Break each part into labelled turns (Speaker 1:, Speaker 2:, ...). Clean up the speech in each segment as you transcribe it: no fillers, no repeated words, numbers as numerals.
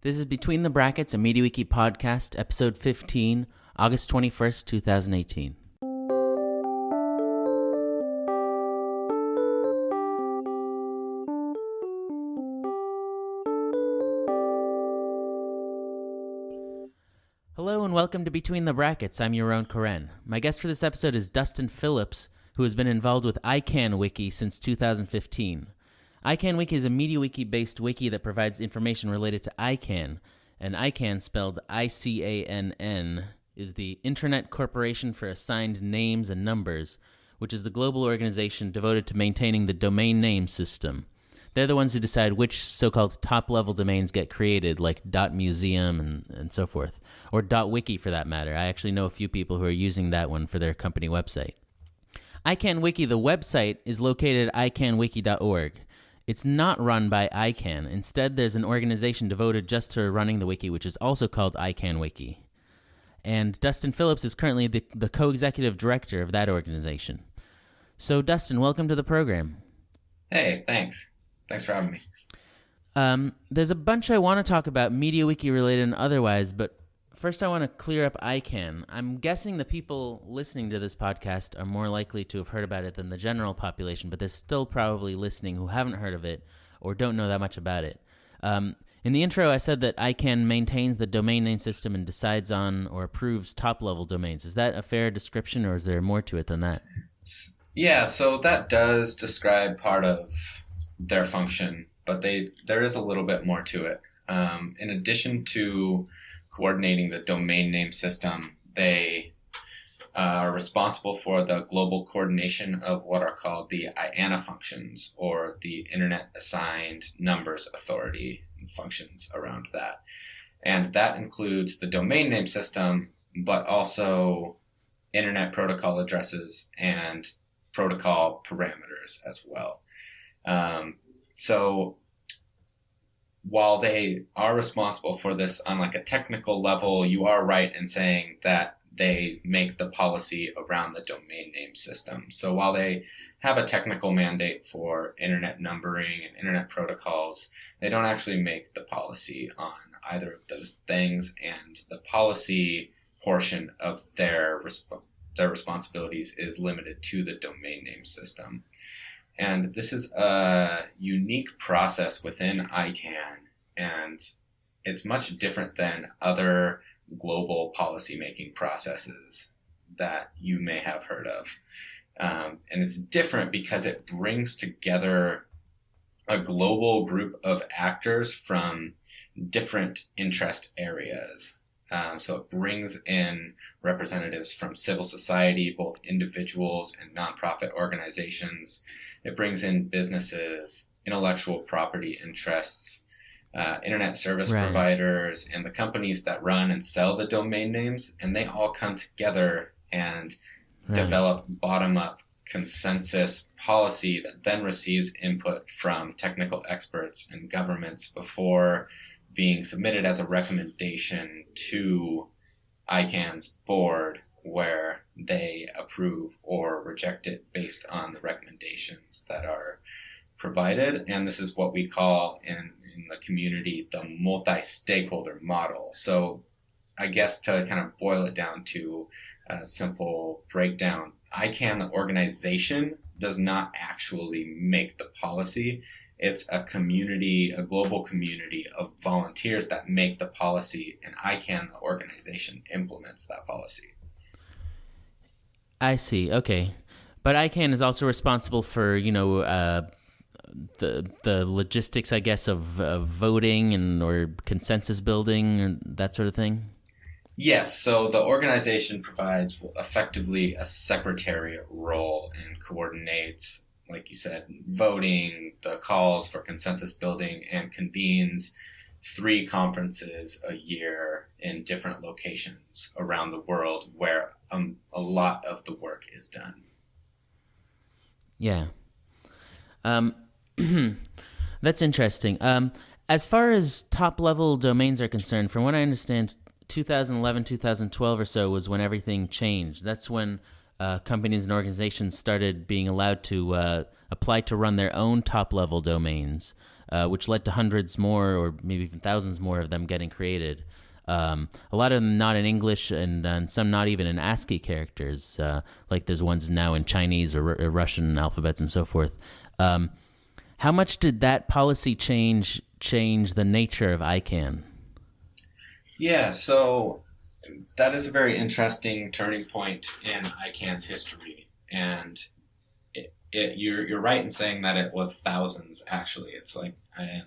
Speaker 1: This is Between the Brackets, a MediaWiki podcast, episode 15, August 21st, 2018. Hello and welcome to Between the Brackets. I'm Yaron Koren. My guest for this episode is Dustin Phillips, who has been involved with ICANNWiki since 2015. ICANNWiki is a MediaWiki-based wiki that provides information related to ICANN, and ICANN, spelled ICANN, is the Internet Corporation for Assigned Names and Numbers, which is the global organization devoted to maintaining the domain name system. They're the ones who decide which so-called top-level domains get created, like .museum and so forth, or .wiki for that matter. I actually know a few people who are using that one for their company website. ICANNWiki, the website, is located at ICANNWiki.org. It's not run by ICANN. Instead, there's an organization devoted just to running the wiki, which is also called ICANNWiki. And Dustin Phillips is currently the co-executive director of that organization. So, Dustin, welcome to the program.
Speaker 2: Hey, thanks. Thanks for having me.
Speaker 1: There's a bunch I want to talk about, MediaWiki related and otherwise, but first I want to clear up ICANN. I'm guessing the people listening to this podcast are more likely to have heard about it than the general population, but there's still probably listening who haven't heard of it or don't know that much about it. In the intro, I said that ICANN maintains the domain name system and decides on or approves top-level domains. Is that a fair description, or is there more to it than that?
Speaker 2: Yeah, so that does describe part of their function, but there is a little bit more to it. In addition to coordinating the domain name system, they are responsible for the global coordination of what are called the IANA functions, or the Internet Assigned Numbers Authority functions around that. And that includes the domain name system, but also Internet protocol addresses and protocol parameters as well. So while they are responsible for this on like a technical level, you are right in saying that they make the policy around the domain name system. So while they have a technical mandate for internet numbering and internet protocols, they don't actually make the policy on either of those things, and the policy portion of their responsibilities is limited to the domain name system. And this is a unique process within ICANN, and it's much different than other global policymaking processes that you may have heard of. And it's different because it brings together a global group of actors from different interest areas. So it brings in representatives from civil society, both individuals and nonprofit organizations. It brings in businesses, intellectual property interests, internet service providers, and the companies that run and sell the domain names. And they all come together and develop bottom-up consensus policy that then receives input from technical experts and governments before being submitted as a recommendation to ICANN's board, where they approve or reject it based on the recommendations that are provided. And this is what we call in the community the multi-stakeholder model. So I guess to kind of boil it down to a simple breakdown, ICANN, the organization, does not actually make the policy. It's a community, a global community of volunteers that make the policy, and ICANN, the organization, implements that policy.
Speaker 1: I see. Okay. But ICANN is also responsible for, the logistics, I guess, of voting and or consensus building and that sort of thing?
Speaker 2: Yes. So the organization provides effectively a secretariat role and coordinates, like you said, voting, the calls for consensus building, and convenes 3 conferences a year in different locations around the world where a lot of the work is done.
Speaker 1: Yeah. That's interesting. As far as top-level domains are concerned, from what I understand, 2011, 2012 or so was when everything changed. That's when companies and organizations started being allowed to apply to run their own top-level domains. which led to hundreds more or maybe even thousands more of them getting created. A lot of them not in English and some not even in ASCII characters, like there's ones now in Chinese or Russian alphabets and so forth. How much did that policy change the nature of ICANN?
Speaker 2: Yeah, so that is a very interesting turning point in ICANN's history. And you're right in saying that it was thousands, actually. It's like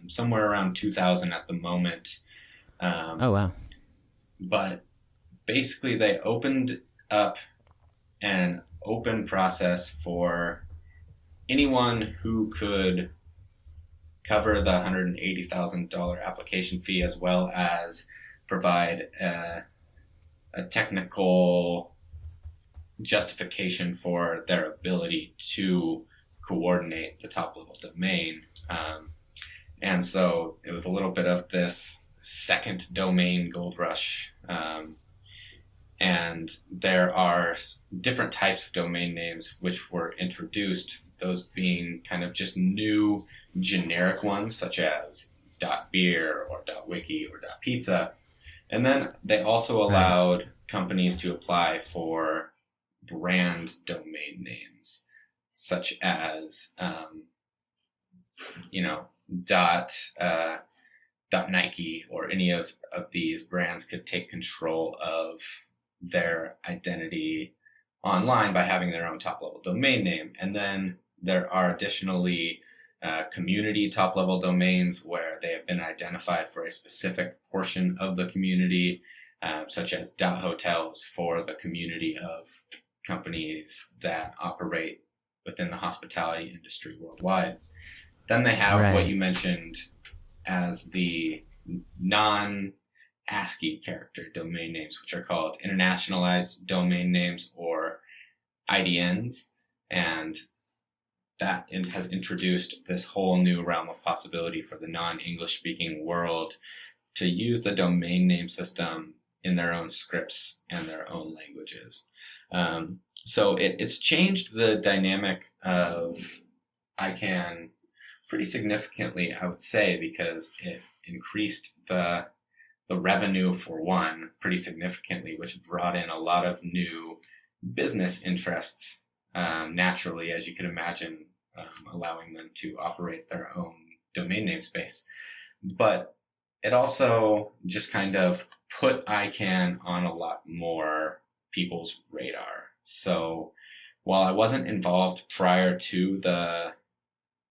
Speaker 2: somewhere around 2,000 at the moment.
Speaker 1: Oh, wow.
Speaker 2: But basically, they opened up an open process for anyone who could cover the $180,000 application fee, as well as provide a technical justification for their ability to coordinate the top level domain. And so it was a little bit of this second domain gold rush. And there are different types of domain names which were introduced, those being kind of just new generic ones such as .beer or .wiki or .pizza. And then they also allowed companies to apply for brand domain names such as, .Nike or any of these brands could take control of their identity online by having their own top-level domain name. And then there are additionally community top-level domains where they have been identified for a specific portion of the community, such as .hotels for the community of companies that operate within the hospitality industry worldwide. Then they have what you mentioned as the non-ASCII character domain names, which are called internationalized domain names or IDNs. And that has introduced this whole new realm of possibility for the non-English speaking world to use the domain name system in their own scripts and their own languages. So it's changed the dynamic of ICANN pretty significantly, I would say, because it increased the revenue for one pretty significantly, which brought in a lot of new business interests naturally, as you can imagine, allowing them to operate their own domain namespace. But it also just kind of put ICANN on a lot more people's radar. So while I wasn't involved prior to the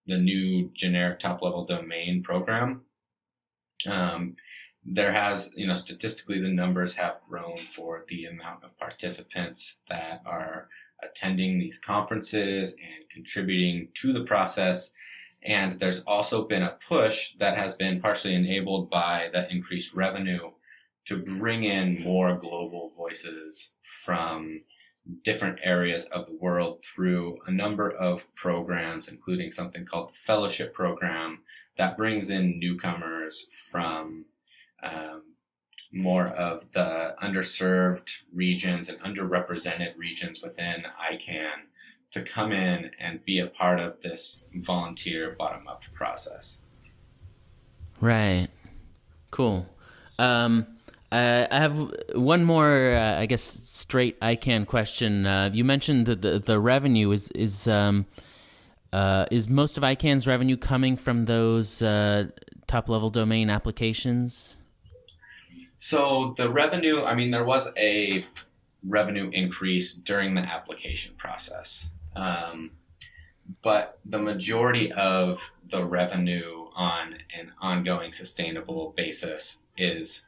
Speaker 2: new generic top-level domain program, there has, statistically, the numbers have grown for the amount of participants that are attending these conferences and contributing to the process. And there's also been a push that has been partially enabled by the increased revenue to bring in more global voices from different areas of the world through a number of programs, including something called the Fellowship Program that brings in newcomers from more of the underserved regions and underrepresented regions within ICANN to come in and be a part of this volunteer bottom-up process.
Speaker 1: Right. Cool. I have one more, I guess, straight ICANN question. You mentioned that the revenue is most of ICANN's revenue coming from those top-level domain applications?
Speaker 2: So the revenue, there was a revenue increase during the application process. But the majority of the revenue on an ongoing sustainable basis is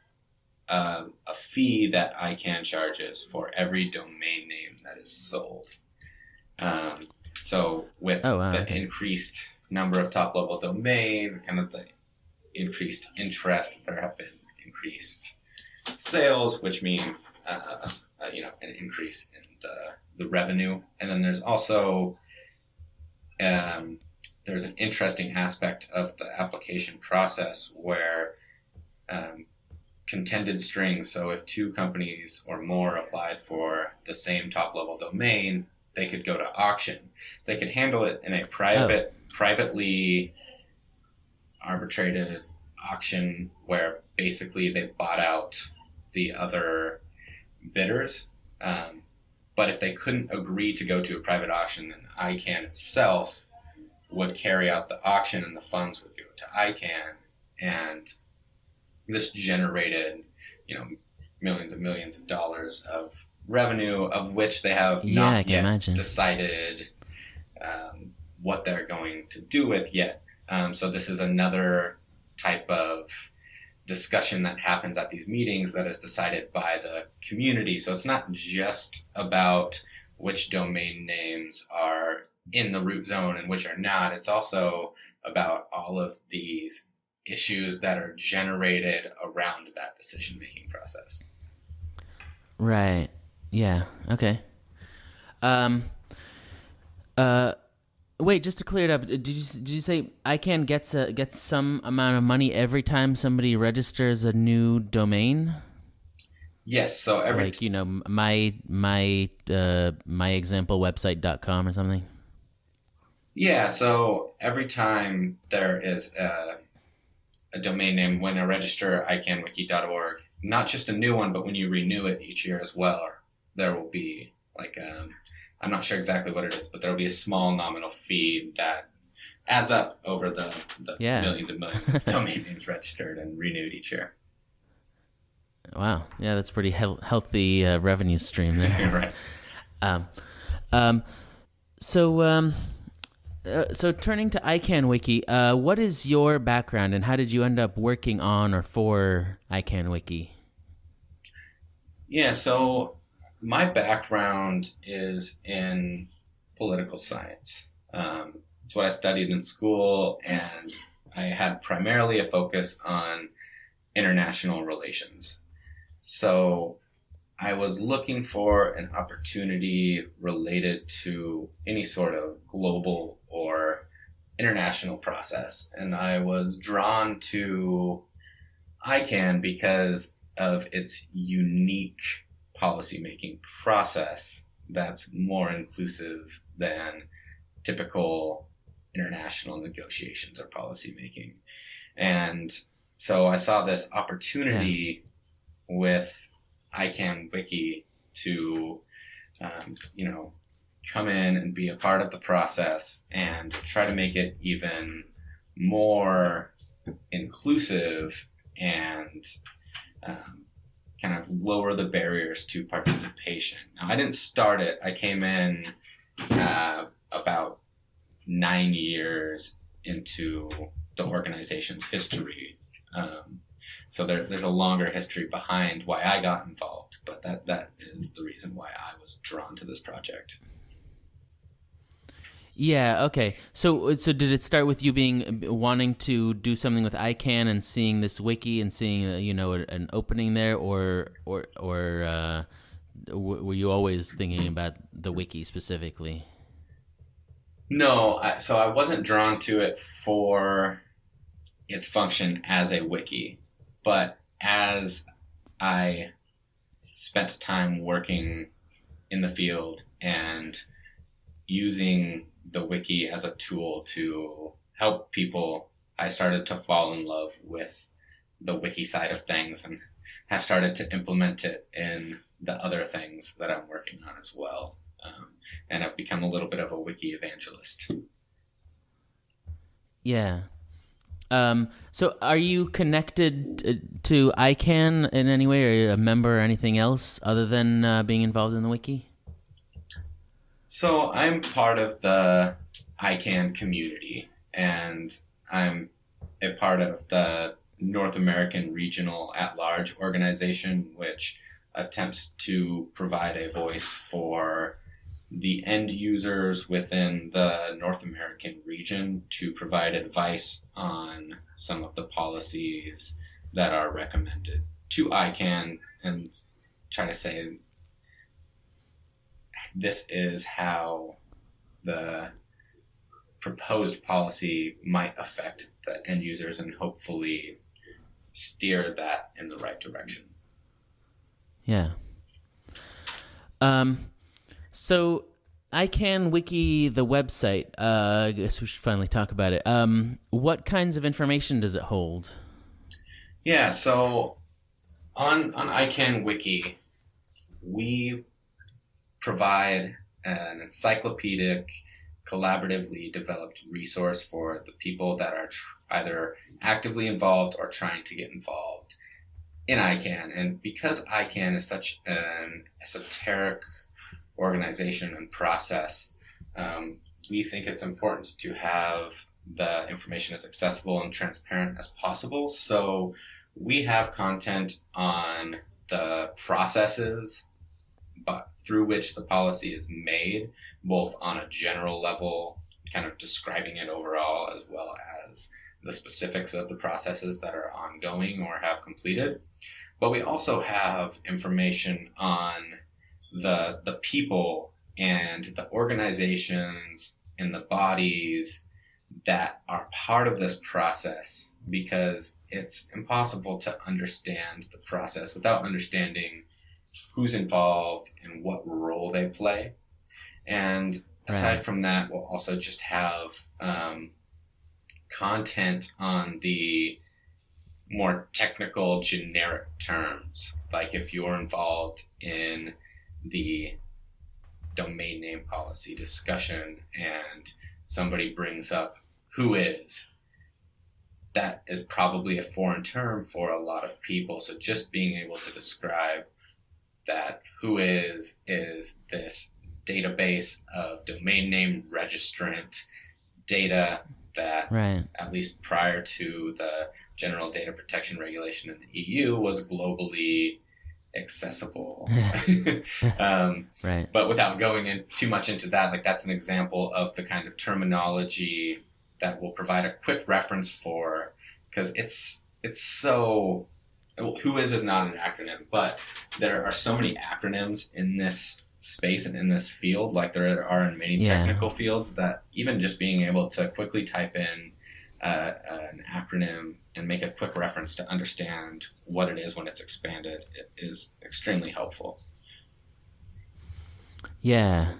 Speaker 2: a fee that ICANN charges for every domain name that is sold. So with increased number of top-level domains, kind of the increased interest, there have been increased sales, which means an increase in the revenue. And then there's also there's an interesting aspect of the application process where contended strings. So if two companies or more applied for the same top-level domain, they could go to auction. They could handle it in a privately arbitrated auction where basically they bought out the other bidders. But if they couldn't agree to go to a private auction, then ICANN itself would carry out the auction and the funds would go to ICANN. And this generated, millions and millions of dollars of revenue, of which they have not yet decided what they're going to do with yet. So this is another type of discussion that happens at these meetings that is decided by the community. So it's not just about which domain names are in the root zone and which are not. It's also about all of these issues that are generated around that decision-making process.
Speaker 1: Right. Yeah. Okay. Wait, just to clear it up, did you say ICANN gets some amount of money every time somebody registers a new domain?
Speaker 2: Yes. So every
Speaker 1: myexamplewebsite.com or something.
Speaker 2: Yeah. So every time there is a domain name, when I register ICANNWiki.org, not just a new one, but when you renew it each year as well, there will be I'm not sure exactly what it is, but there will be a small nominal fee that adds up over the millions and millions of domain names registered and renewed each year.
Speaker 1: Wow. Yeah, that's pretty healthy revenue stream there.
Speaker 2: Right.
Speaker 1: So turning to ICANWiki, what is your background and how did you end up working on or for ICANWiki?
Speaker 2: Yeah, so my background is in political science. It's what I studied in school, and I had primarily a focus on international relations. So I was looking for an opportunity related to any sort of global or international process. And I was drawn to ICANN because of its unique policymaking process that's more inclusive than typical international negotiations or policymaking. And so I saw this opportunity with ICANWiki to, come in and be a part of the process and try to make it even more inclusive and kind of lower the barriers to participation. Now, I didn't start it. I came in about 9 years into the organization's history. So there's a longer history behind why I got involved, but that is the reason why I was drawn to this project.
Speaker 1: Yeah. Okay. So did it start with you wanting to do something with ICANN and seeing this wiki and seeing an opening there, or were you always thinking about the wiki specifically?
Speaker 2: No. So I wasn't drawn to it for its function as a wiki, but as I spent time working in the field and using the wiki as a tool to help people, I started to fall in love with the wiki side of things and have started to implement it in the other things that I'm working on as well. And I've become a little bit of a wiki evangelist.
Speaker 1: Yeah. So are you connected to ICANN in any way? Are you a member or anything else other than being involved in the wiki?
Speaker 2: So I'm part of the ICANN community, and I'm a part of the North American Regional at-Large organization, which attempts to provide a voice for the end users within the North American region to provide advice on some of the policies that are recommended to ICANN and try to say, this is how the proposed policy might affect the end users and hopefully steer that in the right direction.
Speaker 1: Yeah. So ICANNWiki, the website, I guess we should finally talk about it. What kinds of information does it hold?
Speaker 2: Yeah, so on ICANNWiki, we provide an encyclopedic, collaboratively developed resource for the people that are either actively involved or trying to get involved in ICANN. And because ICANN is such an esoteric organization and process, we think it's important to have the information as accessible and transparent as possible. So we have content on the processes but through which the policy is made, both on a general level, kind of describing it overall, as well as the specifics of the processes that are ongoing or have completed. But we also have information on the people and the organizations and the bodies that are part of this process, because it's impossible to understand the process without understanding who's involved and what role they play. And aside from that, we'll also just have content on the more technical, generic terms. Like if you're involved in the domain name policy discussion and somebody brings up who is, that is probably a foreign term for a lot of people. So just being able to describe that who is this database of domain name registrant data that, at least prior to the General Data Protection Regulation in the EU, was globally accessible. But without going in too much into that, like that's an example of the kind of terminology that we'll provide a quick reference for, because it's so, who is not an acronym, but there are so many acronyms in this space and in this field, like there are in many technical fields, that even just being able to quickly type in an acronym and make a quick reference to understand what it is when it's expanded, it is extremely helpful.
Speaker 1: Yeah,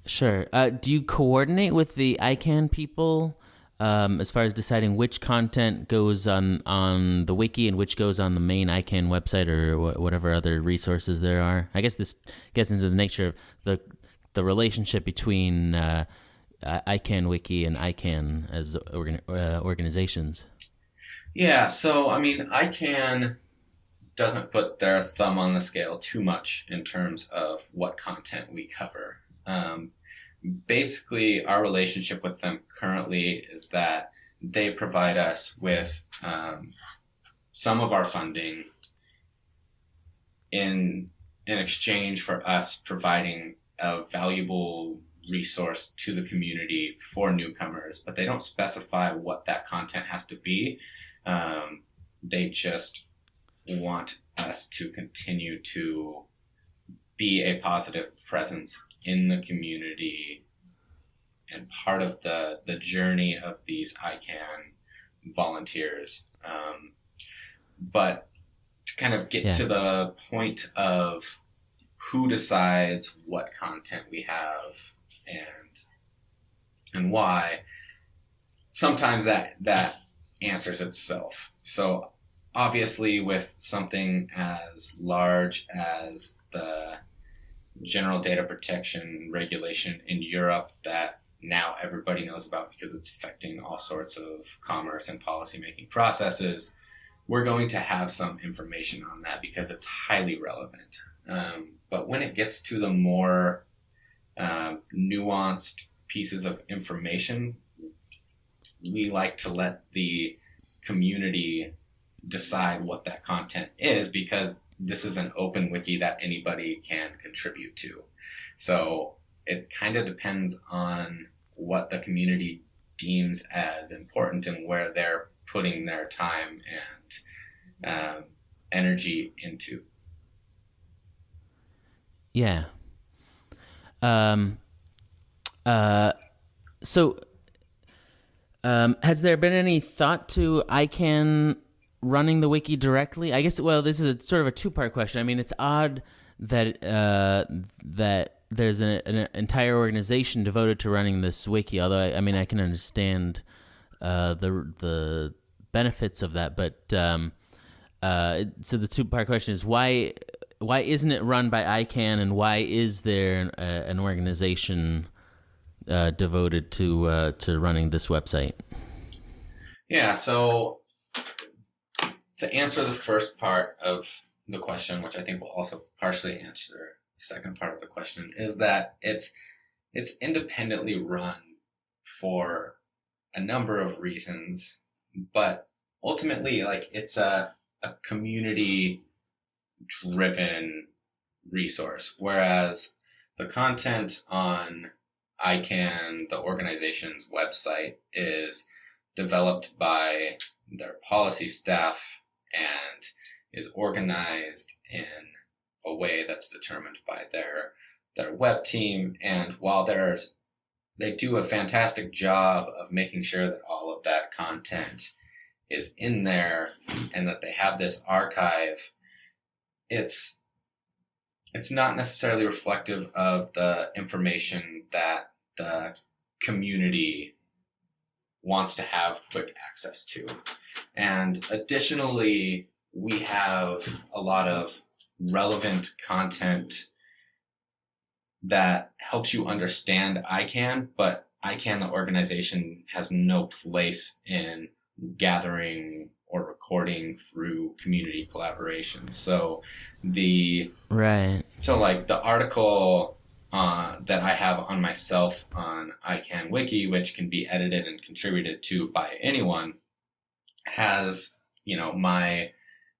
Speaker 1: sure. Do you coordinate with the ICANN people as far as deciding which content goes on the wiki and which goes on the main ICANN website or whatever other resources there are? I guess this gets into the nature of the relationship between ICANNWiki and ICANN as organizations.
Speaker 2: Yeah, so I mean, ICANN doesn't put their thumb on the scale too much in terms of what content we cover. Basically, our relationship with them currently is that they provide us with some of our funding in exchange for us providing a valuable resource to the community for newcomers, but they don't specify what that content has to be. They just want us to continue to be a positive presence in the community and part of the journey of these ICANN volunteers. But to kind of get to the point of who decides what content we have and why, sometimes that answers itself. So obviously with something as large as the General Data Protection Regulation in Europe that now everybody knows about because it's affecting all sorts of commerce and policymaking processes, we're going to have some information on that because it's highly relevant. But when it gets to the more nuanced pieces of information, we like to let the community decide what that content is, because this is an open wiki that anybody can contribute to. So it kind of depends on what the community deems as important and where they're putting their time and energy into.
Speaker 1: Yeah. So has there been any thought to ICANN running the wiki directly? I guess, well, this is sort of a two-part question. I mean, it's odd that that there's an entire organization devoted to running this wiki. Although I can understand the benefits of that, but so the two-part question is why isn't it run by ICANN, and why is there an organization devoted to running this website?
Speaker 2: Yeah, so to answer the first part of the question, which I think will also partially answer the second part of the question, is that it's independently run for a number of reasons, but ultimately, like, it's a community driven resource, whereas the content on ICANN, the organization's website, is developed by their policy staff and is organized in a way that's determined by their web team. And while they do a fantastic job of making sure that all of that content is in there and that they have this archive, it's not necessarily reflective of the information that the community wants to have quick access to. And additionally, we have a lot of relevant content that helps you understand ICANN, but ICANN, the organization, has no place in gathering or recording through community collaboration. So the article that I have on myself on ICANWiki, which can be edited and contributed to by anyone, has,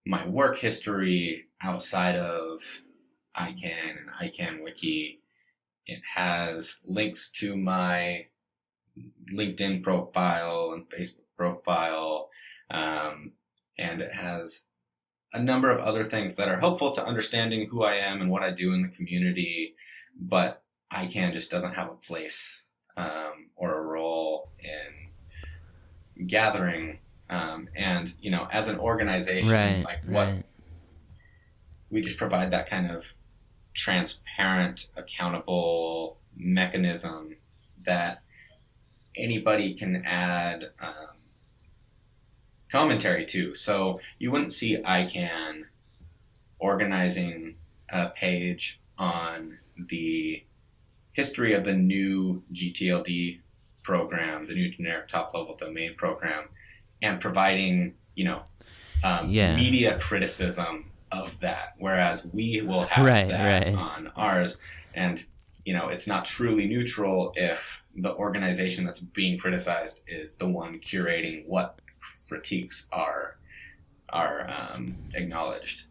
Speaker 2: my work history outside of ICANN and ICANWiki. It has links to my LinkedIn profile and Facebook profile, and it has a number of other things that are helpful to understanding who I am and what I do in the community, but ICANN just doesn't have a place or a role in gathering. And, as an organization, we just provide that kind of transparent, accountable mechanism that anybody can add commentary to. So you wouldn't see ICANN organizing a page on the history of the new GTLD program, the new generic top-level domain program, and providing, media criticism of that, whereas we will have on ours. And, it's not truly neutral if the organization that's being criticized is the one curating what critiques are acknowledged.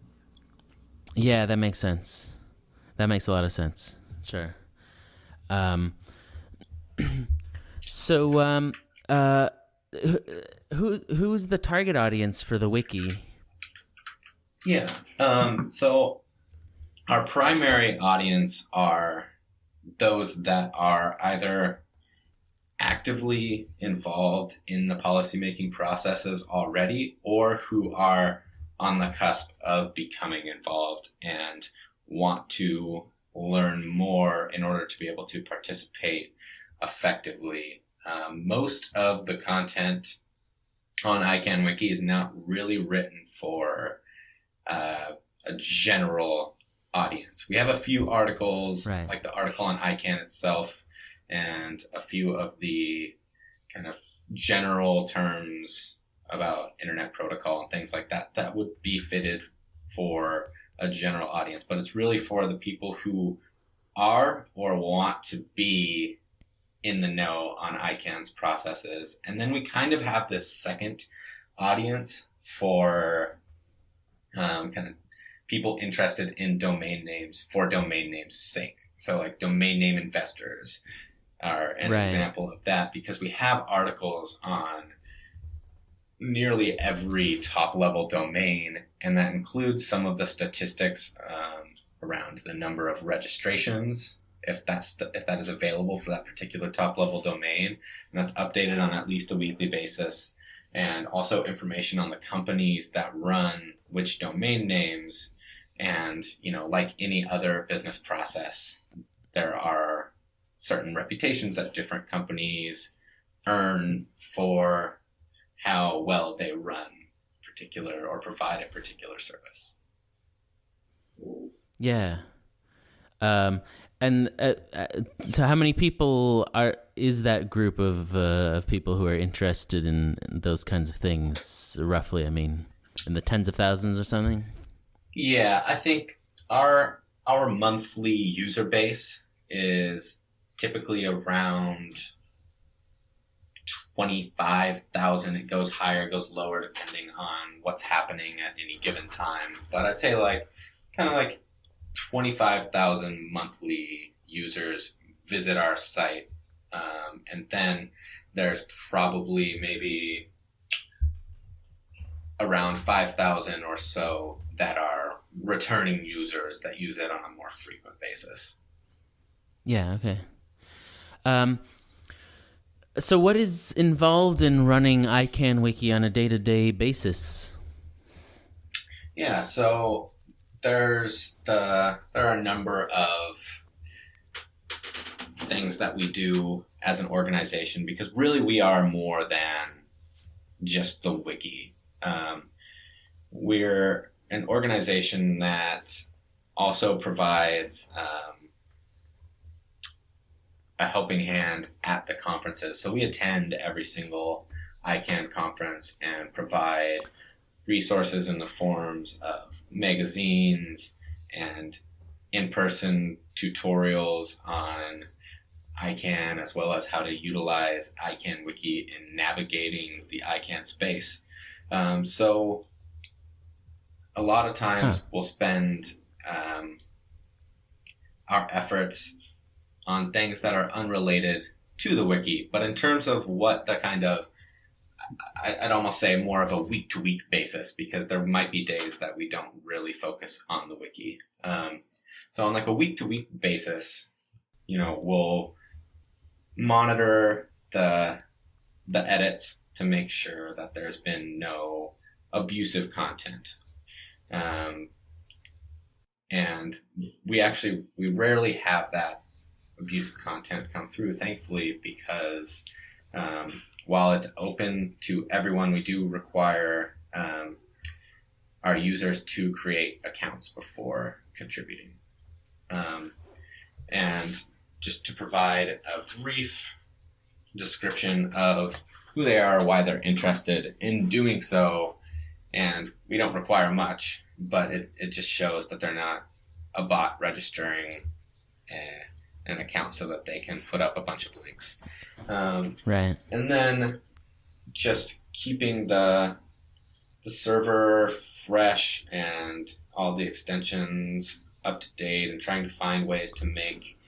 Speaker 1: Yeah, that makes sense. That makes a lot of sense. Sure. So, who's the target audience for the wiki?
Speaker 2: Yeah. So our primary audience are those that are either actively involved in the policymaking processes already, or who are on the cusp of becoming involved and want to learn more in order to be able to participate effectively. Most of the content on ICANWiki is not really written for a general audience. We have a few articles, like the article on ICANN itself, and a few of the kind of general terms about internet protocol and things like that, that would be fitted for a general audience. But it's really for the people who are or want to be in the know on ICANN's processes. And then we kind of have this second audience for kind of people interested in domain names for domain names' sake. So like domain name investors are an example of that, because we have articles on nearly every top-level domain, and that includes some of the statistics around the number of registrations, if that is available for that particular top-level domain, and that's updated on at least a weekly basis, and also information on the companies that run which domain names. And, like any other business process, there are certain reputations that different companies earn for how well they run particular or provide a particular service.
Speaker 1: Yeah. And so how many people is that group of people who are interested in those kinds of things, roughly? I mean, in the tens of thousands or something?
Speaker 2: Yeah, I think our monthly user base is typically around 25,000. It goes higher, it goes lower depending on what's happening at any given time. But I'd say kind of like 25,000 monthly users visit our site. And then there's probably maybe around 5,000 or so that are returning users that use it on a more frequent basis.
Speaker 1: Yeah, okay. So what is involved in running ICANWiki on a day-to-day basis?
Speaker 2: Yeah, so there are a number of things that we do as an organization, because really we are more than just the wiki. We're an organization that also provides a helping hand at the conferences. So we attend every single ICANN conference and provide resources in the forms of magazines and in-person tutorials on ICANN, as well as how to utilize ICANNWiki in navigating the ICANN space. So a lot of times we'll spend our efforts on things that are unrelated to the wiki, but in terms of what the kind of, I'd almost say more of a week-to-week basis, because there might be days that we don't really focus on the wiki. So on like a week-to-week basis, we'll monitor the edits to make sure that there's been no abusive content. And we rarely have that abusive content come through, thankfully, because while it's open to everyone, we do require our users to create accounts before contributing. And just to provide a brief description of who they are, why they're interested in doing so, and we don't require much, but it just shows that they're not a bot registering an account so that they can put up a bunch of links.
Speaker 1: Right.
Speaker 2: And then just keeping the server fresh and all the extensions up to date, and trying to find ways to make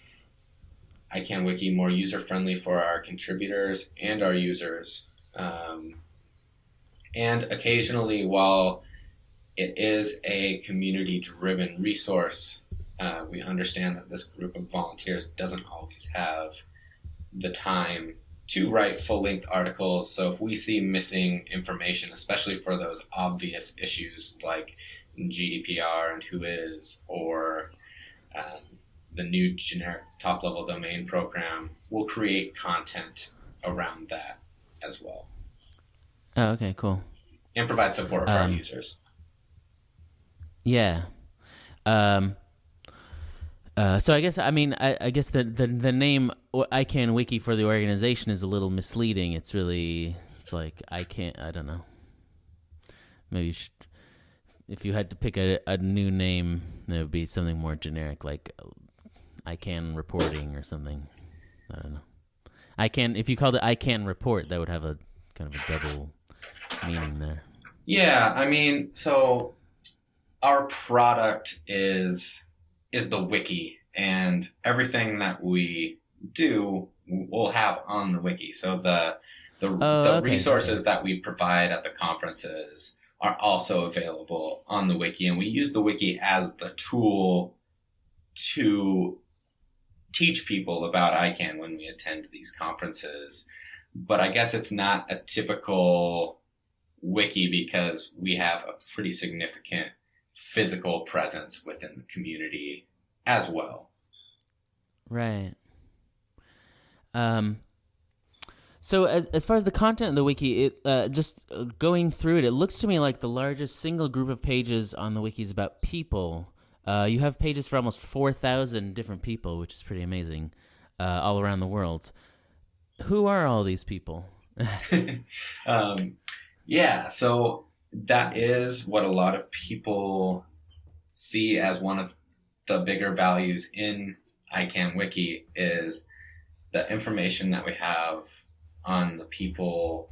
Speaker 2: ICANNWiki more user-friendly for our contributors and our users. And occasionally, while it is a community-driven resource, we understand that this group of volunteers doesn't always have the time to write full-length articles. So if we see missing information, especially for those obvious issues like GDPR and WHOIS, or the new generic top-level domain program, we'll create content around that as well.
Speaker 1: Oh, okay, cool.
Speaker 2: And provide support for our users.
Speaker 1: Yeah. So I guess the name ICANNWiki for the organization is a little misleading. It's like I don't know. Maybe if you had to pick a new name, it would be something more generic, like ICANN reporting or something. I don't know. If you called it ICANN report, that would have a kind of a double meaning there.
Speaker 2: Yeah, I mean, so our product is the wiki, and everything that we do we'll have on the wiki. So the resources that we provide at the conferences are also available on the wiki, and we use the wiki as the tool to teach people about ICANN when we attend these conferences. But I guess it's not a typical wiki because we have a pretty significant physical presence within the community as well.
Speaker 1: Right. Um, so as far as the content of the wiki, just going through it, it looks to me like the largest single group of pages on the wiki is about people. You have pages for almost 4,000 different people, which is pretty amazing, all around the world. Who are all these people?
Speaker 2: Yeah, so that is what a lot of people see as one of the bigger values in ICANNWiki is the information that we have on the people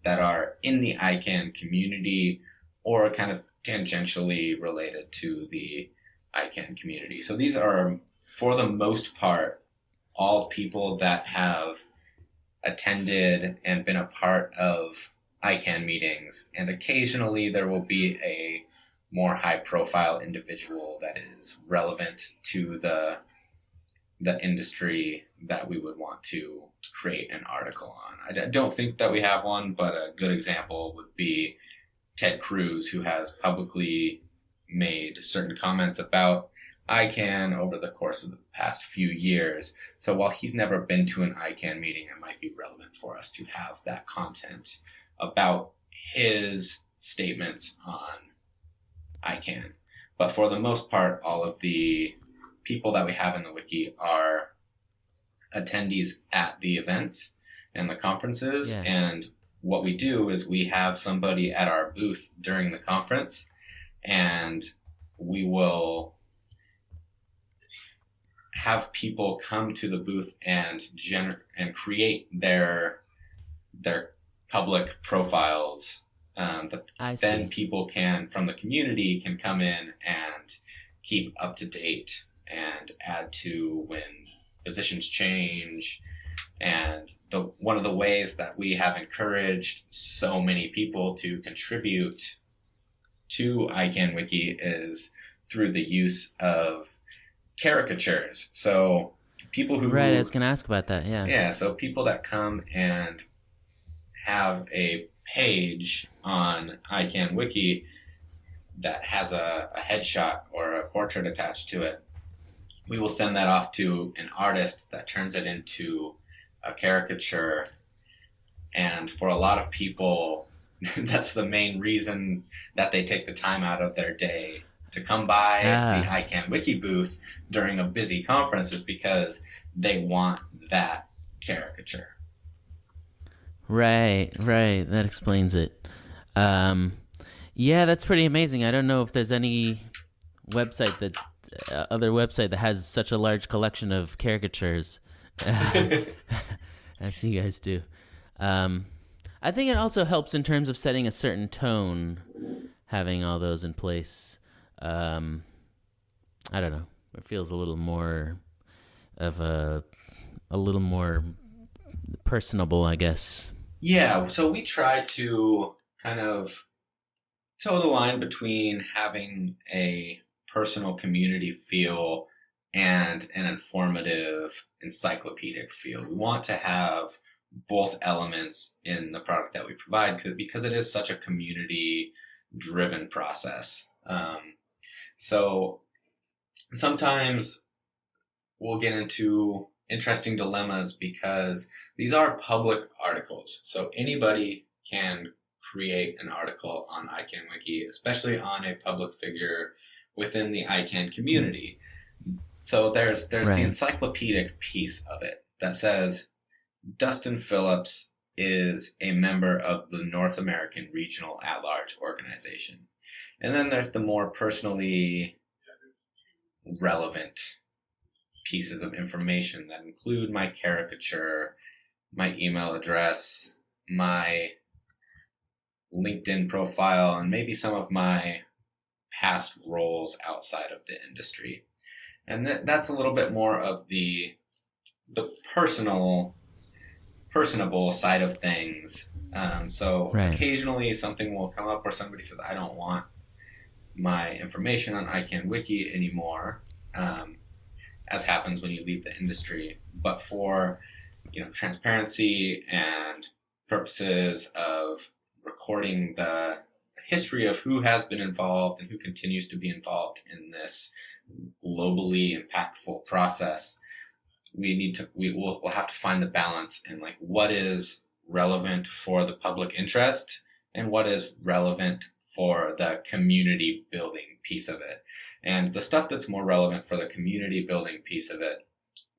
Speaker 2: that are in the ICANN community or kind of tangentially related to the ICANN community. So these are, for the most part, all people that have attended and been a part of ICANN meetings, and occasionally there will be a more high-profile individual that is relevant to the industry that we would want to create an article on. I don't think that we have one, but a good example would be Ted Cruz, who has publicly made certain comments about ICANN over the course of the past few years. So while he's never been to an ICANN meeting, it might be relevant for us to have that content about his statements on ICANN. But for the most part, all of the people that we have in the wiki are attendees at the events and the conferences.
Speaker 1: Yeah.
Speaker 2: And what we do is we have somebody at our booth during the conference, and we will have people come to the booth and create their public profiles. Then people can, from the community, can come in and keep up to date and add to when positions change. And one of the ways that we have encouraged so many people to contribute to ICANNWiki is through the use of caricatures. So people who...
Speaker 1: Right, I was going to ask about that, yeah.
Speaker 2: Yeah, so people that come and have a page on ICANNWiki that has a headshot or a portrait attached to it, we will send that off to an artist that turns it into a caricature. And for a lot of people, that's the main reason that they take the time out of their day to come by the ICANNWiki booth during a busy conference, is because they want that caricature.
Speaker 1: Right. That explains it. Yeah, that's pretty amazing. I don't know if there's any other website that has such a large collection of caricatures as you guys do. I think it also helps in terms of setting a certain tone, having all those in place. I don't know. It feels a little more personable, I guess.
Speaker 2: Yeah, so we try to kind of toe the line between having a personal community feel and an informative encyclopedic feel. We want to have both elements in the product that we provide because it is such a community-driven process. So sometimes we'll get into interesting dilemmas because these are public articles. So anybody can create an article on ICANNWiki, especially on a public figure within the ICANN community. So there's
Speaker 1: Right.
Speaker 2: the encyclopedic piece of it that says Dustin Phillips is a member of the North American Regional At-Large Organization. And then there's the more personally relevant pieces of information that include my caricature, my email address, my LinkedIn profile, and maybe some of my past roles outside of the industry. And that's a little bit more of the personable side of things. So
Speaker 1: Right.
Speaker 2: Occasionally something will come up where somebody says, I don't want my information on ICANNWiki anymore, as happens when you leave the industry. But for transparency and purposes of recording the history of who has been involved and who continues to be involved in this globally impactful process, we'll have to find the balance in like what is relevant for the public interest and what is relevant for the community building piece of it. And the stuff that's more relevant for the community building piece of it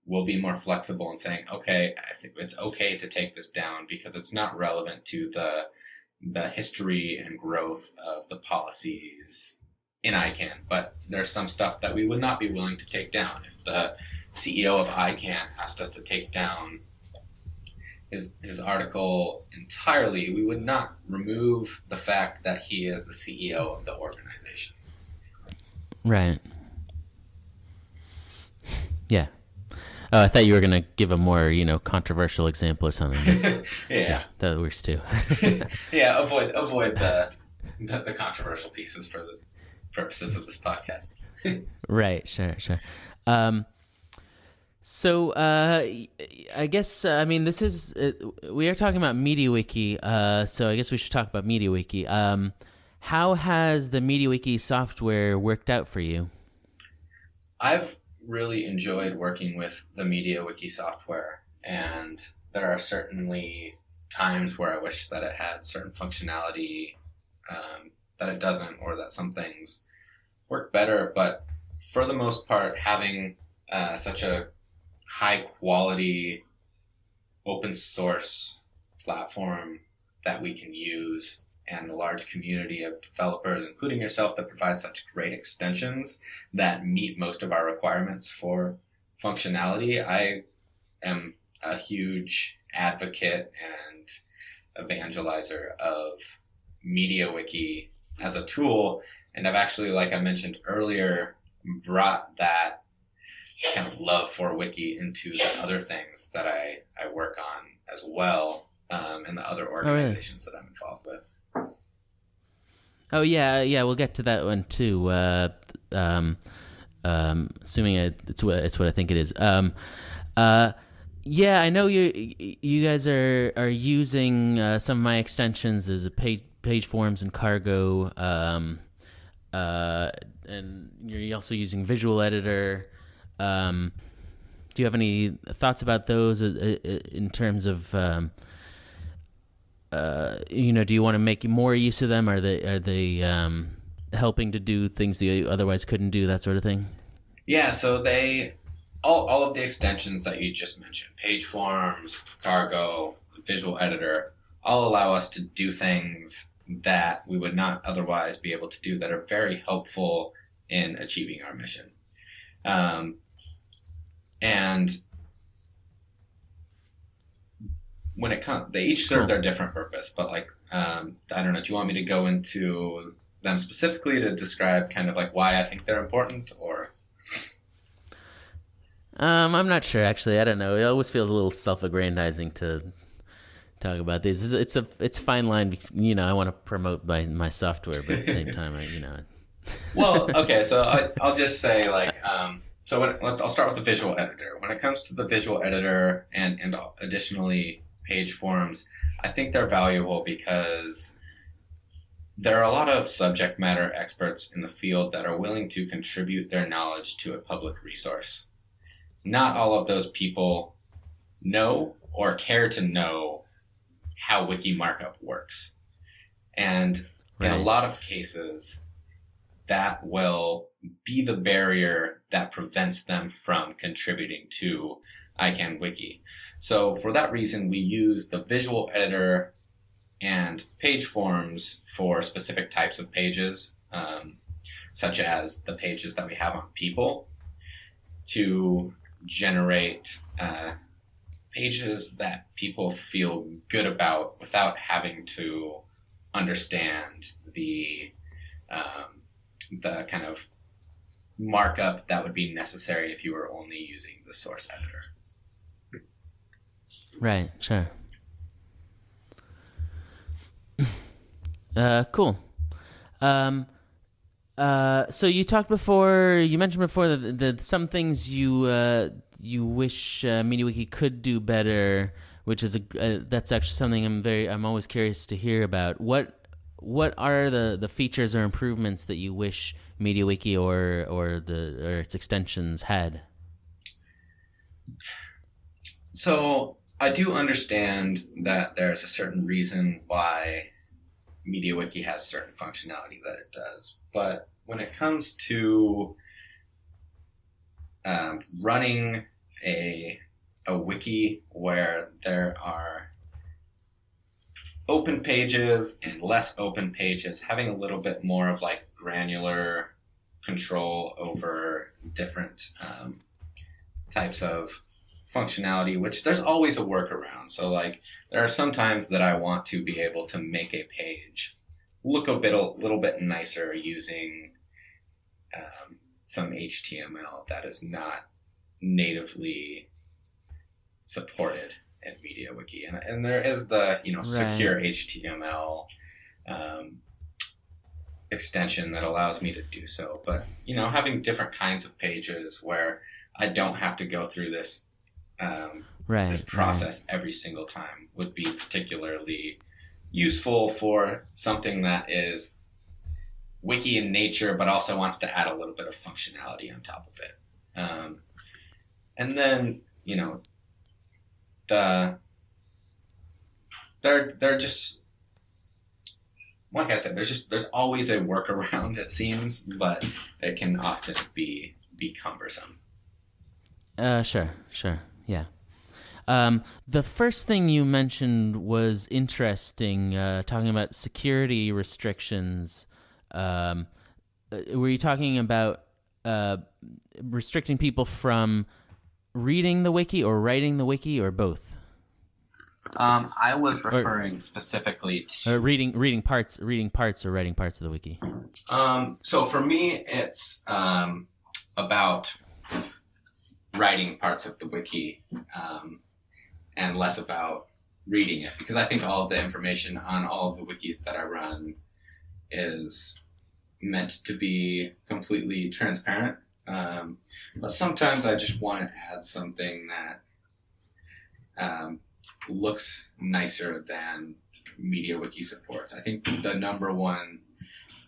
Speaker 2: will be more flexible in saying, okay, I think it's okay to take this down because it's not relevant to the history and growth of the policies in ICANN. But there's some stuff that we would not be willing to take down. If the CEO of ICANN asked us to take down his article entirely, we would not remove the fact that he is the CEO of the organization.
Speaker 1: Right. Yeah. Oh, I thought you were going to give a more, controversial example or something.
Speaker 2: Yeah.
Speaker 1: That works too.
Speaker 2: Yeah, avoid the controversial pieces for the purposes of this podcast.
Speaker 1: Right, sure. So I guess, this is, we are talking about MediaWiki, so I guess we should talk about MediaWiki. How has the MediaWiki software worked out for you?
Speaker 2: I've really enjoyed working with the MediaWiki software, and there are certainly times where I wish that it had certain functionality that it doesn't, or that some things work better. But for the most part, having such a high quality open source platform that we can use, and a large community of developers, including yourself, that provide such great extensions that meet most of our requirements for functionality. I am a huge advocate and evangelizer of MediaWiki as a tool. And I've actually, like I mentioned earlier, brought that kind of love for Wiki into the other things that I work on as well, and the other organizations that I'm involved with.
Speaker 1: Oh yeah, we'll get to that one too. Assuming it's what I think it is. Yeah, I know you guys are using some of my extensions as a page forms and cargo, and you're also using Visual Editor. Do you have any thoughts about those in terms of? Do you want to make more use of them? Are they helping to do things that you otherwise couldn't do, that sort of thing?
Speaker 2: Yeah, so all of the extensions that you just mentioned, page forms, cargo, visual editor, all allow us to do things that we would not otherwise be able to do that are very helpful in achieving our mission. And when it comes, they each serve their different purpose, but I don't know, do you want me to go into them specifically to describe kind of like why I think they're important, or?
Speaker 1: I'm not sure, actually. I don't know. It always feels a little self-aggrandizing to talk about these. It's a fine line. I want to promote my software, but at the same time,
Speaker 2: Well, okay. So I'll just say I'll start with the visual editor. When it comes to the visual editor and additionally page forms, I think they're valuable because there are a lot of subject matter experts in the field that are willing to contribute their knowledge to a public resource. Not all of those people know or care to know how wiki markup works. And in a lot of cases, that will be the barrier that prevents them from contributing to ICANNWiki. So for that reason, we use the visual editor and page forms for specific types of pages, such as the pages that we have on people, to generate pages that people feel good about without having to understand the kind of markup that would be necessary if you were only using the source editor.
Speaker 1: Right, sure. Cool. So you mentioned before that some things you wish MediaWiki could do better, which is that's actually something I'm always curious to hear about. What are the features or improvements that you wish MediaWiki or its extensions had?
Speaker 2: So I do understand that there's a certain reason why MediaWiki has certain functionality that it does, but when it comes to running a wiki where there are open pages and less open pages, having a little bit more of like granular control over different types of functionality, which there's always a workaround. So like there are some times that I want to be able to make a page look a little bit nicer using some HTML that is not natively supported in MediaWiki, and there is the secure HTML extension that allows me to do so. But having different kinds of pages where I don't have to go through this this process every single time would be particularly useful for something that is wiki in nature, but also wants to add a little bit of functionality on top of it. And then, they're just, like I said, there's always a workaround, it seems, but it can often be cumbersome.
Speaker 1: Sure, yeah. The first thing you mentioned was interesting, talking about security restrictions. Were you talking about restricting people from reading the wiki or writing the wiki, or both?
Speaker 2: I was referring specifically to
Speaker 1: reading parts or writing parts of the wiki.
Speaker 2: So for me, it's about writing parts of the wiki, and less about reading it, because I think all of the information on all of the wikis that I run is meant to be completely transparent. But sometimes I just want to add something that looks nicer than MediaWiki supports. I think the number one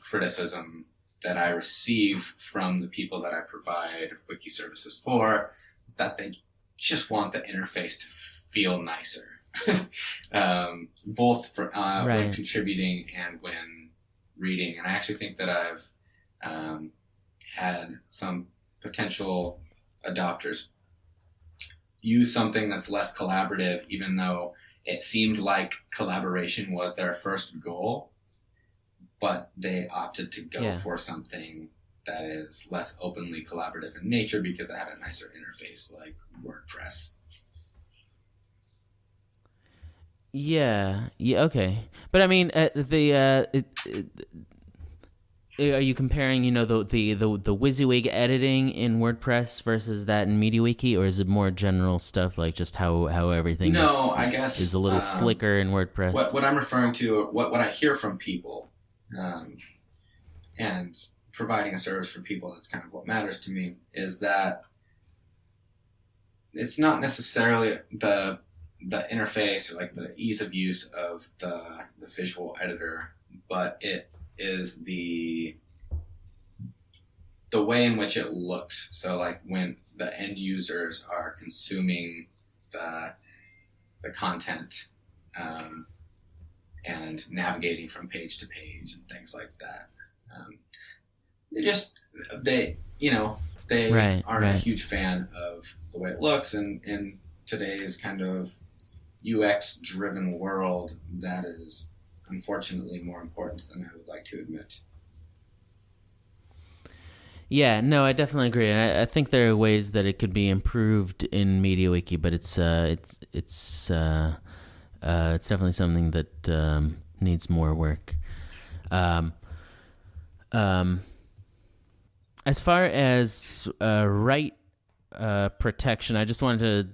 Speaker 2: criticism that I receive from the people that I provide wiki services for is that they just want the interface to feel nicer, both for, when contributing and when reading. And I actually think that I've had some potential adopters use something that's less collaborative, even though it seemed like collaboration was their first goal, but they opted to go for something that is less openly collaborative in nature because it had a nicer interface, like WordPress.
Speaker 1: Yeah, okay. But I mean, are you comparing, the WYSIWYG editing in WordPress versus that in MediaWiki, or is it more general stuff like just how everything
Speaker 2: I guess
Speaker 1: is a little slicker in WordPress?
Speaker 2: What I'm referring to, what I hear from people, and providing a service for people, that's kind of what matters to me, is that it's not necessarily the interface or like the ease of use of the visual editor, but it is the way in which it looks. So like when the end users are consuming the content, and navigating from page to page and things like that, they aren't a huge fan of the way it looks, and in today's kind of UX driven world, that is unfortunately more important than I would like to admit.
Speaker 1: Yeah, no, I definitely agree, and I think there are ways that it could be improved in MediaWiki, but it's definitely something that needs more work. As far as right protection, I just wanted to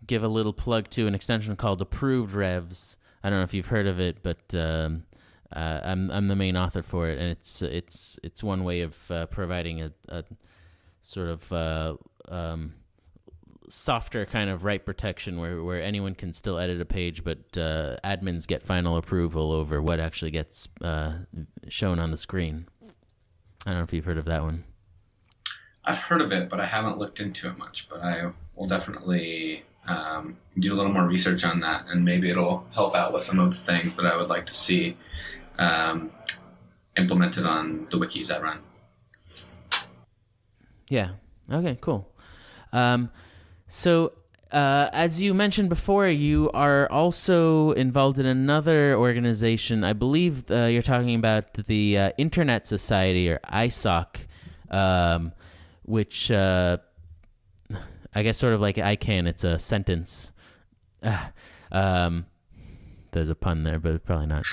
Speaker 1: give a little plug to an extension called Approved Revs. I don't know if you've heard of it, but I'm the main author for it, and it's one way of providing a sort of softer kind of right protection where anyone can still edit a page, but admins get final approval over what actually gets shown on the screen. I don't know if you've heard of that one.
Speaker 2: I've heard of it, but I haven't looked into it much, but I will definitely do a little more research on that, and maybe it'll help out with some of the things that I would like to see implemented on the wikis I run.
Speaker 1: Yeah. Okay, cool. So as you mentioned before, you are also involved in another organization. I believe you're talking about the Internet Society, or ISOC, which I guess sort of like ICANN, it's a sentence. There's a pun there, but probably not.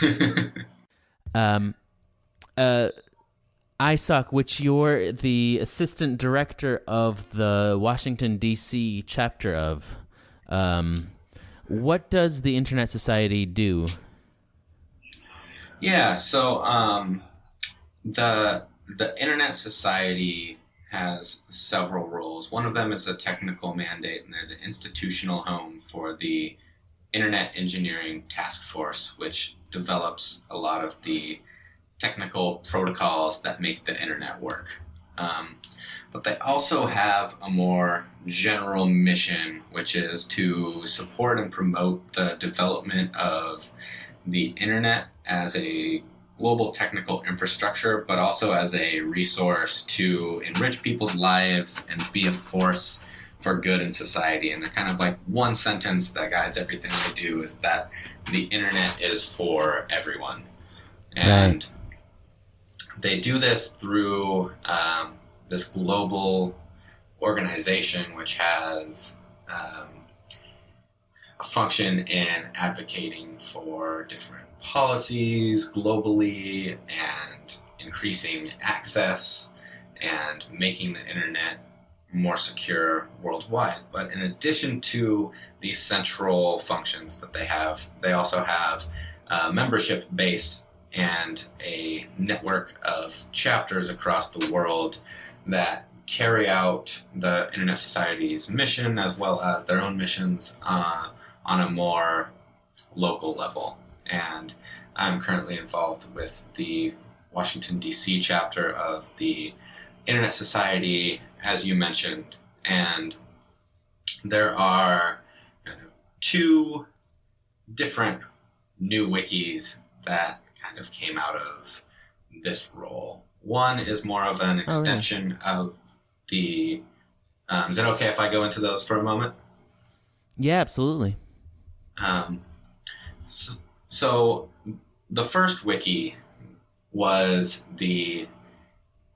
Speaker 1: ISOC, which you're the assistant director of the Washington, D.C. chapter of. What does the Internet Society do?
Speaker 2: Yeah, so the Internet Society has several roles. One of them is a technical mandate, and they're the institutional home for the Internet Engineering Task Force, which develops a lot of the technical protocols that make the internet work. But they also have a more general mission, which is to support and promote the development of the internet as a global technical infrastructure, but also as a resource to enrich people's lives and be a force for good in society. And the kind of like one sentence that guides everything they do is that the internet is for everyone. And they do this through this global organization which has a function in advocating for different policies globally and increasing access and making the internet more secure worldwide. But in addition to these central functions that they have, they also have a membership base and a network of chapters across the world that carry out the Internet Society's mission as well as their own missions on a more local level. And I'm currently involved with the Washington, D.C. chapter of the Internet Society, as you mentioned, and there are kind of two different new wikis that kind of came out of this role. One is more of an extension of the... is it okay if I go into those for a moment?
Speaker 1: Yeah, absolutely.
Speaker 2: So the first wiki was the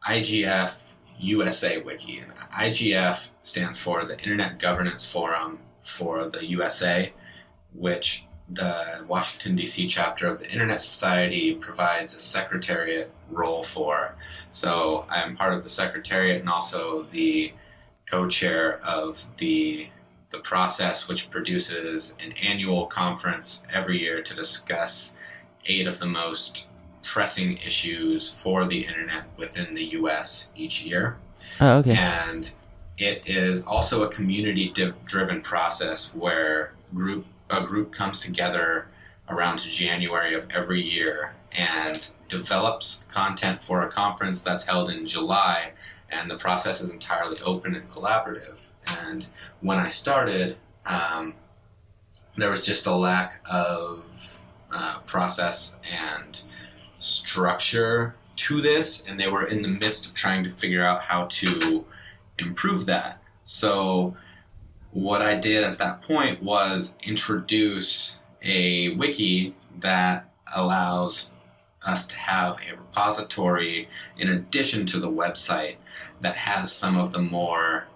Speaker 2: IGF-USA wiki. And IGF stands for the Internet Governance Forum for the USA, which the Washington, D.C. chapter of the Internet Society provides a secretariat role for. So I'm part of the secretariat and also the co-chair of the process, which produces an annual conference every year to discuss 8 of the most pressing issues for the internet within the U.S. each year.
Speaker 1: Oh, okay.
Speaker 2: And it is also a community-driven process where a group comes together around January of every year and develops content for a conference that's held in July, and the process is entirely open and collaborative. And when I started, there was just a lack of process and structure to this, and they were in the midst of trying to figure out how to improve that. So what I did at that point was introduce a wiki that allows us to have a repository in addition to the website that has some of the more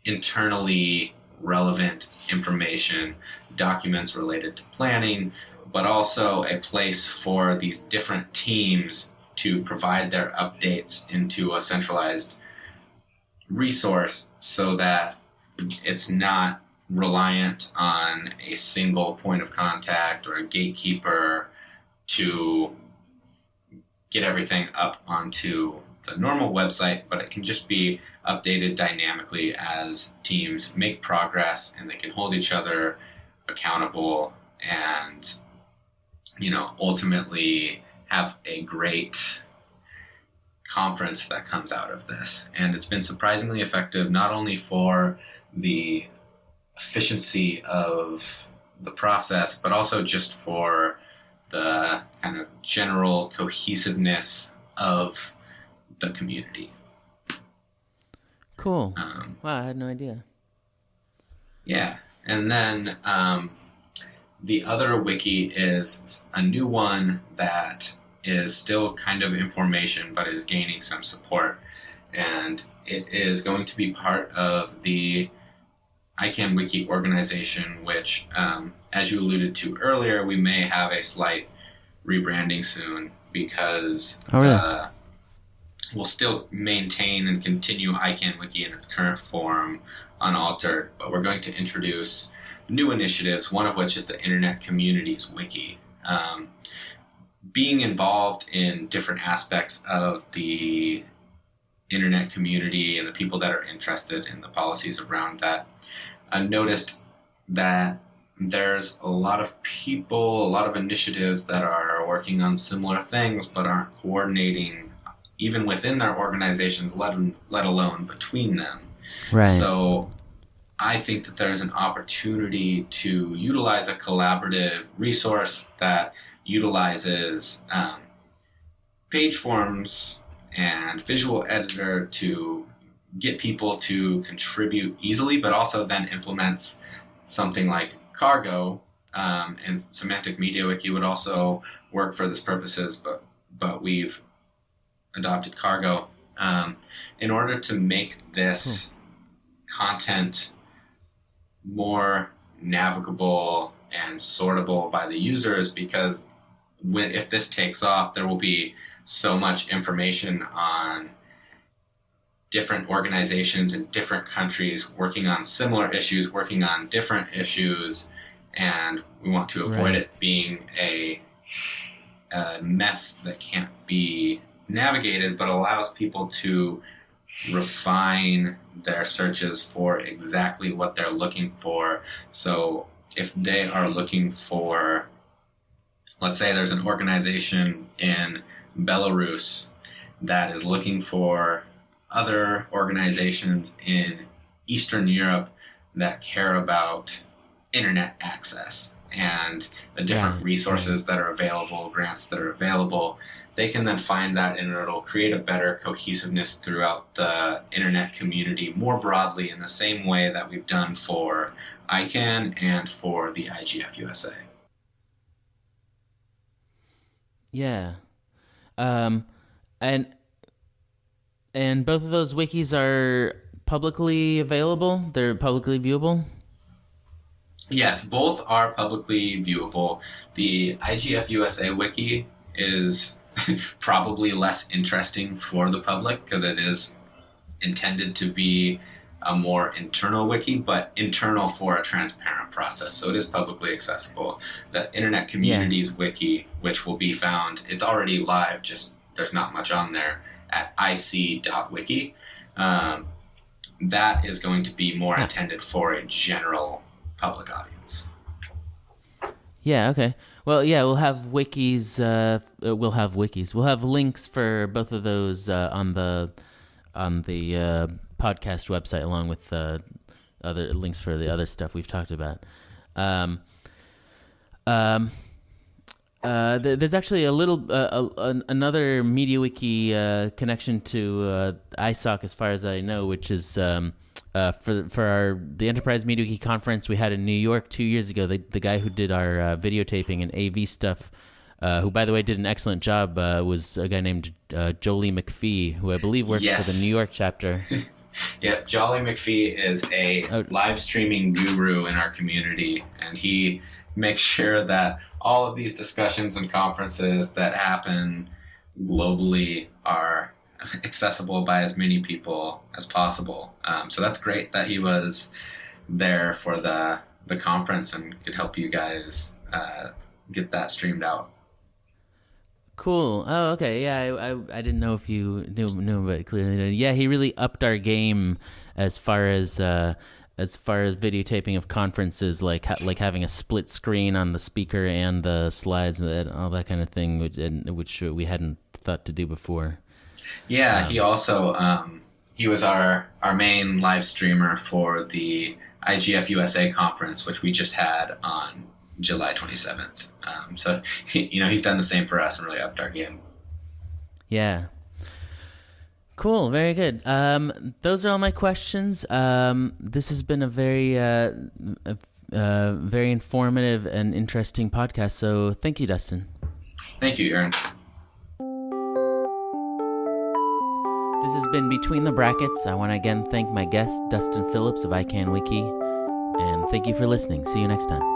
Speaker 2: internally relevant information, documents related to planning, but also a place for these different teams to provide their updates into a centralized resource so that it's not reliant on a single point of contact or a gatekeeper to get everything up onto the normal website, but it can just be updated dynamically as teams make progress, and they can hold each other accountable and, ultimately have a great conference that comes out of this. And it's been surprisingly effective, not only for the efficiency of the process, but also just for the kind of general cohesiveness of the community.
Speaker 1: Cool. Wow, I had no idea.
Speaker 2: Yeah. And then the other wiki is a new one that is still kind of information, but is gaining some support. And it is going to be part of the ICANNWiki organization, which, as you alluded to earlier, we may have a slight rebranding soon because we'll still maintain and continue ICANNWiki in its current form unaltered, but we're going to introduce new initiatives, one of which is the Internet Communities Wiki. Being involved in different aspects of the internet community and the people that are interested in the policies around that, I noticed that there's a lot of people, a lot of initiatives that are working on similar things but aren't coordinating even within their organizations, let alone between them.
Speaker 1: Right.
Speaker 2: So I think that there's an opportunity to utilize a collaborative resource that utilizes page forms and visual editor to get people to contribute easily, but also then implements something like Cargo, and Semantic MediaWiki would also work for this purposes, but we've adopted Cargo in order to make this content more navigable and sortable by the users, because if this takes off, there will be so much information on different organizations in different countries working on similar issues, working on different issues, and we want to avoid it being a mess that can't be navigated, but allows people to refine their searches for exactly what they're looking for. So if they are looking for, let's say there's an organization in Belarus that is looking for other organizations in Eastern Europe that care about internet access and the different resources that are available, grants that are available, they can then find that, and it'll create a better cohesiveness throughout the internet community more broadly, in the same way that we've done for ICANN and for the IGF-USA.
Speaker 1: Yeah. And both of those wikis are publicly available? They're publicly viewable?
Speaker 2: Yes, both are publicly viewable. The IGF-USA wiki is probably less interesting for the public because it is intended to be a more internal wiki, but internal for a transparent process. So it is publicly accessible. The Internet Communities Wiki, which will be found, it's already live, just there's not much on there, at ic.wiki. That is going to be more intended for a general public audience.
Speaker 1: Yeah, okay. Well, yeah, we'll have wikis. We'll have links for both of those on the podcast website, along with other links for the other stuff we've talked about. There's actually a little another MediaWiki connection to ISOC, as far as I know, which is for the Enterprise MediaWiki conference we had in New York 2 years ago. The guy who did our videotaping and AV stuff, who by the way did an excellent job, was a guy named Jolie McPhee, who I believe works for the New York chapter.
Speaker 2: Yep, Jolly McPhee is a live streaming guru in our community, and he makes sure that all of these discussions and conferences that happen globally are accessible by as many people as possible. So that's great that he was there for the conference and could help you guys get that streamed out.
Speaker 1: Cool. Oh, okay. Yeah, I didn't know if you knew, but clearly did. Yeah, he really upped our game as far as videotaping of conferences, like having a split screen on the speaker and the slides and all that kind of thing, which we hadn't thought to do before.
Speaker 2: Yeah, he also he was our main live streamer for the IGF-USA conference, which we just had on July 27th. So, he's done the same for us and really upped our game.
Speaker 1: Yeah. Cool. Very good. Those are all my questions. This has been a very informative and interesting podcast. So thank you, Dustin.
Speaker 2: Thank you, Yaron.
Speaker 1: This has been Between the Brackets. I want to again thank my guest, Dustin Phillips of ICANN Wiki. And thank you for listening. See you next time.